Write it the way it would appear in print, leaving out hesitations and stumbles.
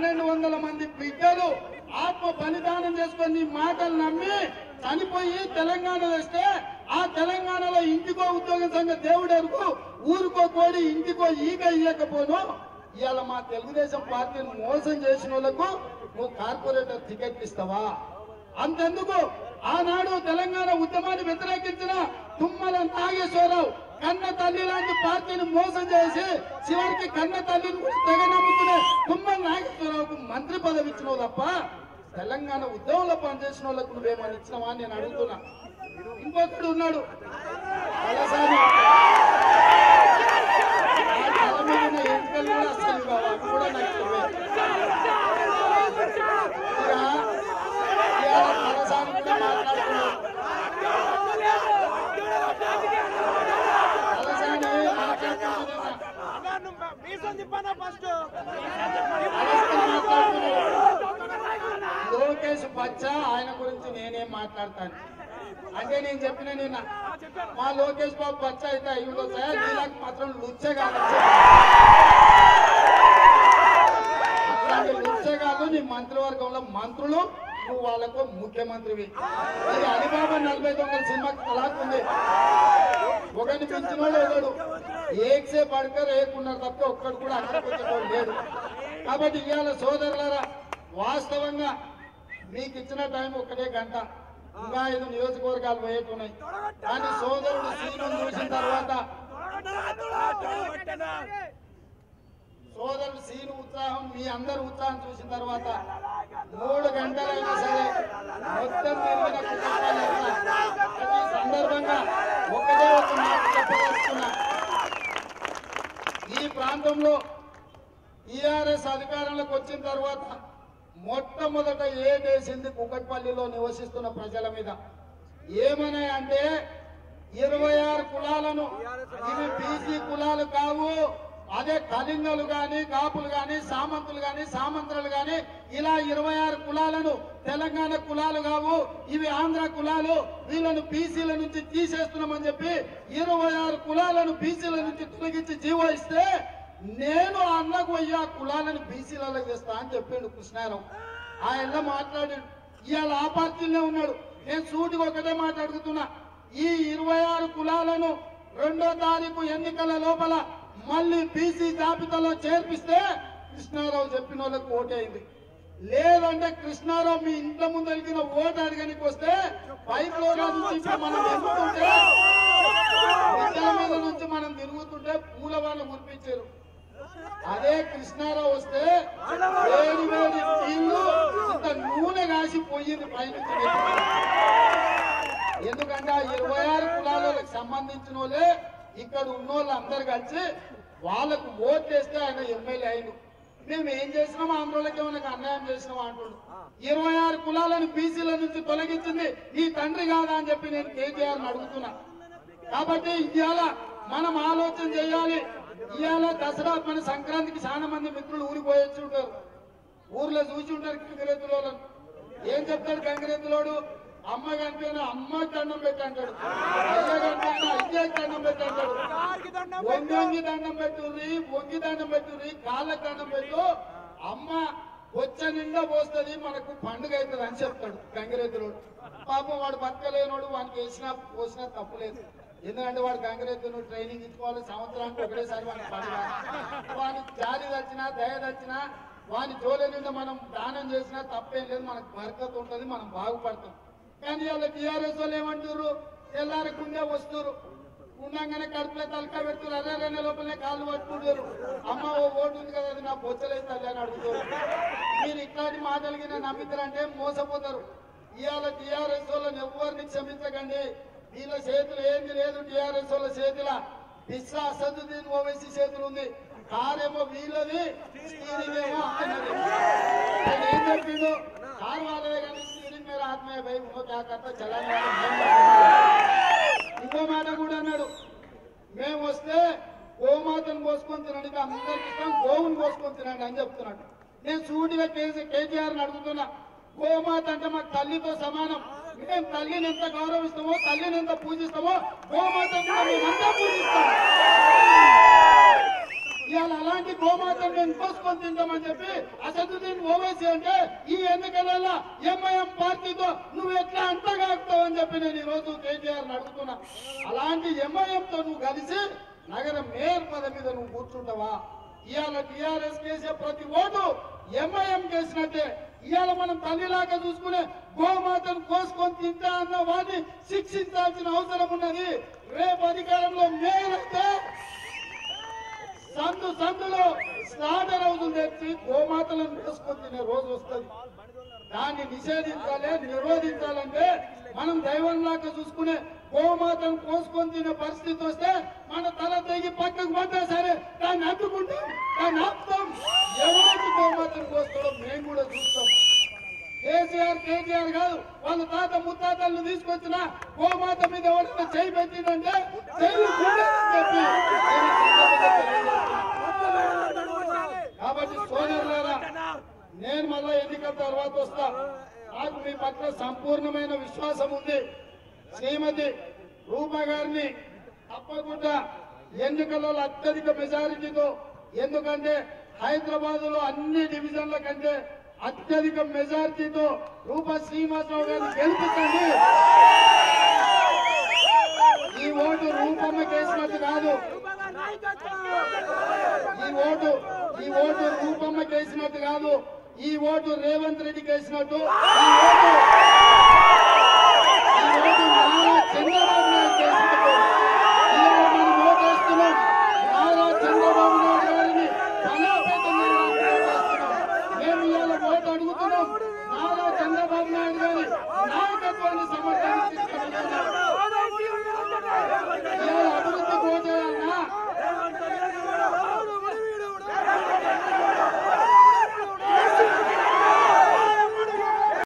1200 మంది బిడ్డలు ఆత్మ బలిదానం చేసుకొని మాటలు నమ్మి చనిపోయి తెలంగాణ వస్తే ఆ తెలంగాణలో ఇంటికో ఉద్యోగం సంఘ దేవుడెరుకు ఊరుకో కోడి ఇంటికో ఈగ ఇయ్యకపోను ఇవాళ మా తెలుగుదేశం పార్టీని మోసం చేసిన వాళ్ళకు నువ్వు కార్పొరేటర్ టికెట్ ఇస్తావా? అంతెందుకు ఆనాడు తెలంగాణ ఉద్యమాన్ని వ్యతిరేకించిన తుమ్మల నాగేశ్వరరావు కన్న తల్లి లాంటి పార్టీని మోసం చేసి చివరికి కన్న తల్లిని కూడా తెగ నమ్ముకునే తుమ్మల నాగేశ్వరరావుకు మంత్రి పదవి ఇచ్చినావు తప్ప తెలంగాణ ఉద్యమంలో పనిచేసిన వాళ్ళకు నువ్వేమని ఇచ్చినావా అని నేను అడుగుతున్నా. ఇంకొకడు ఉన్నాడు తలసాని, ఎన్నికలు కూడా అసలు కూడా నాకు తలసాని కూడా మాట్లాడుతున్నాడు. లోకేష్ బచ్చా ఆయన గురించి నేనేం మాట్లాడతాను అంటే నేను చెప్పిన నిన్న మా లోకేష్ బాబు బచ్చా అయితే అయ్యిందో సార్ నీళ్ళకి మాత్రం లుచ్చే కాదు, అట్లాంటి లుచ్చే కాదు. నీ మంత్రివర్గంలో మంత్రులు నువ్వు వాళ్ళకు ముఖ్యమంత్రివి. ఇది అలీబాబా 40 దొంగల సినిమాకి తలాకుంది. ఒకరిని పెంచిన వాళ్ళు ఎవడు ఏక్సే పడకర్ ఏకున్నారు తప్ప ఒక్కడు కూడా అక్కడికి వచ్చేవాడు లేడు. కాబట్టి ఇవాళ సోదరులారా వాస్తవంగా మీకు ఇచ్చిన టైం 1 గంట, ఇంకా 5 నియోజకవర్గాలు పోయేట్టున్నాయి. కానీ సోదరుడు సీను చూసిన తర్వాత సోదరుడు సీను ఉత్సాహం మీ అందరు ఉత్సాహం చూసిన తర్వాత 3 గంటలైనా సరే మొత్తం తిరిగిన కుటుంబాలు ఈ సందర్భంగా ఒకటే ఒక మాట చెప్పదలుచుకున్నా. ఈ ప్రాంతంలో టీఆర్ఎస్ అధికారంలోకి వచ్చిన తర్వాత మొట్టమొదట ఏదేసింది కుకట్పల్లిలో నివసిస్తున్న ప్రజల మీద. ఏమని అంటే 26 కులాలను, ఇవి బీసీ కులాలు కావు, అదే కళింగలు గాని కాపులు గాని సామంతులు గాని సామంతులు గాని ఇలా 26 కులాలను తెలంగాణ కులాలు కావు, ఇవి ఆంధ్ర కులాలు, వీళ్ళను బీసీల నుంచి తీసేస్తున్నామని చెప్పి 26 కులాలను బీసీల నుంచి తొలగించి జీవో ఇస్తే నేను అన్నకు పోయి ఆ కులాలను బీసీలలో తెస్తా అని చెప్పిండు కృష్ణారావు. ఆయన మాట్లాడాడు. ఇవాళ ఆ పార్టీలో ఉన్నాడు. నేను సూటిగా ఒకటే మాట్లాడుతున్నా, ఈ 26 కులాలను 2వ తారీఖు ఎన్నికల లోపల మళ్ళీ బీసీ జాబితాలో చేర్పిస్తే కృష్ణారావు చెప్పిన వాళ్ళకి ఓటైంది. లేదంటే కృష్ణారావు మీ ఇంట్లో ముందు వెలిగిన ఓటు అడగనికి వస్తే పైపుల నుంచి మనం తిరుగుతుంటే విద్యల మీద నుంచి మనం తిరుగుతుంటే పూల వాళ్ళు కురిపించారు. అదే కృష్ణారావు వస్తే వేడి వేడి నీళ్లు ఇంత నూనె కాసిపోయింది పైనుంచి. ఎందుకంటే ఆ 26 కులాలకు సంబంధించిన వాళ్ళే ఇక్కడ ఉన్న వాళ్ళు అందరు కలిసి వాళ్ళకు ఓట్ వేస్తే ఆయన ఎమ్మెల్యే అయిండు. మేము ఏం చేసినామో ఆంధ్రలోకి ఏమైనా అన్యాయం చేసినామా అంటున్నాడు. 26 కులాలను బీసీల నుంచి తొలగించింది నీ తండ్రి కాదా అని చెప్పి నేను కేటీఆర్ని అడుగుతున్నా. కాబట్టి ఇవాళ మనం ఆలోచన చేయాలి. ఇవాళ దసరా మన సంక్రాంతికి చాలా మంది మిత్రులు ఊరికి పోయొచ్చి ఉంటారు, ఊర్లో చూసి ఉంటారు గంగిరెద్దులోను. ఏం చెప్తాడు గంగిరెద్దులోడు? అమ్మ కనిపోయినా అమ్మకి దండం పెట్టి అంటాడు, అయ్య కనిపోయినా అయ్యకి దండం పెట్టి అంటాడు, వంగి దండం పెట్టుర్రి వంగి దండం పెట్టుర్రి కాళ్ళకి దండం పెట్టు, అమ్మ వచ్చ నిండా పోస్తుంది మనకు పండుగ అవుతుంది అని చెప్తాడు గంగిరెద్దులోడు. పాపం వాడు బతకలేనోడు, వానికి వేసినా పోసినా తప్పులేదు. ఎందుకంటే వాడు గంగిరెద్దును ట్రైనింగ్ ఇచ్చుకోవాలి, సంవత్సరానికి ఒకటేసారి వాడికి పండుగ. వాని జాలి తెచ్చినా దయ తెచ్చినా వాని జోలి నిండా మనం దానం చేసినా తప్పేం లేదు, మనకు బరకత ఉంటుంది, మనం బాగుపడతాం. కానీ వాళ్ళ టీఆర్ఎస్ వాళ్ళు ఏమంటారు? తెల్లారకుండా వస్తున్నారు, ఉండగానే కడుపులో తలకా పెడుతున్నారు, అదే 2 లోపలనే కాళ్ళు పట్టుకుంటారు. అమ్మ ఓ ఓటు ఉంది కదా అది నా బొచ్చలేదు తల్లి అని అడుగుతారు. మీరు ఇట్లాంటి మాటలకి నమ్మితారంటే మోసపోతారు. ఇవాళ టీఆర్ఎస్ వాళ్ళని ఎవరిని క్షమించకండి. వీళ్ళ చేతులు ఏంది లేదు, టీఆర్ఎస్ వాళ్ళ చేతుల బిస్సా అసదుద్దీన్ ఓవైసీ చేతులు ఉంది. కారేమో వీళ్ళది, స్టీరింగ్ ఏమో అన్నది. ఏం చెప్పిండు? కారు వాళ్ళదే కానీ స్టీరింగ్ మీద ఆత్మీయ భయ చలాని. ఇంకో మాట కూడా అన్నాడు, మేము వస్తే గోమాతను కోసుకొని తినండి, అందరికి ఇష్టం గోవును కోసుకొని తినండి అని చెప్తున్నాడు. నేను సూటిగా కేటీఆర్ని అడుగుతున్నా, గోమాత అంటే మాకు తల్లితో సమానం. మేము తల్లిని ఎంత గౌరవిస్తామో, తల్లిని ఎంత పూజిస్తామో గోమాత మేమంతా పూజిస్తాం. ఇవాళ అలాంటి గోమాతను మేము కోసుకొని తింటామని చెప్పి అసదుద్దీన్ ఓవైసీ అంటే ఈ ఎన్నికలలో ఎంఐఎం పార్టీతో నువ్వు ఎట్లా అంతగాగుతావు అని చెప్పి నేను ఈ రోజు కేటీఆర్ అడుగుతున్నా. అలాంటి ఎంఐఎంతో నువ్వు కలిసి నగర మేయర్ పదవి మీద నువ్వు కూర్చుంటావా? ఇవాళ టీఆర్ఎస్ కేసే ప్రతి ఓటు ఎంఐఎం కేసినట్టే. ఇవాళ మనం తల్లిలాగా చూసుకునే గోమాతను కోసుకొని తింటా అన్న వాడిని శిక్షించాల్సిన అవసరం ఉన్నది. రేపు అధికారంలో మేయర్ అయితే సందులో స్లాటర్ హౌజులు తెచ్చి గోమాతలను కోసుకొని తినే రోజు వస్తుంది. దాన్ని నిషేధించాలి, నిరోధించాలంటే మనం దైవంలాగా చూసుకునే గోమాతను కోసుకొని తినే పరిస్థితి వస్తే మన తల తెగి పక్కకు పడ్డా సరే దాన్ని అడ్డుకుంటాం, దాన్ని ఆపుతాం. ఎవరికి గోమాతను కోసుకోవడం మేము కూడా చూస్తాం. కేసీఆర్ కాదు, వాళ్ళ తాత ముత్తాతలను తీసుకొచ్చిన గోమాత మీద ఎవరైనా చేయి పెట్టిందంటే చెప్పి. కాబట్టి సోదరులారా, నేను మళ్ళా ఎన్నికల తర్వాత వస్తా. నాకు మీ పట్ల సంపూర్ణమైన విశ్వాసం ఉంది. శ్రీమతి రూపా గారిని తప్పకుండా ఎన్నికలలో అత్యధిక మెజారిటీతో, ఎందుకంటే హైదరాబాద్ లో అన్ని డివిజన్ల కంటే అత్యధిక మెజారిటీతో రూపా శ్రీనివాసరావు గారిని గెలిపించండి. ఈ ఓటు రూపమ్మకి వేసినట్టు కాదు, ఈ ఓటు రూపమ్మకి వేసినట్టు కాదు, ఈ ఓటు రేవంత్ రెడ్డికి వేసినట్టు, ఈ ఓటు నారా చంద్రబాబు నాయుడు వేసినట్టు. ఇలా మనం ఓటేస్తున్నాం. నారా చంద్రబాబు నాయుడు గారిని బలోపేతం ఓటేస్తున్నాం. మేము ఇవాళ ఓటు అడుగుతున్నాం. నారా చంద్రబాబు నాయుడు గారి నాయకత్వాన్ని సమర్థించుకుంటున్నాం.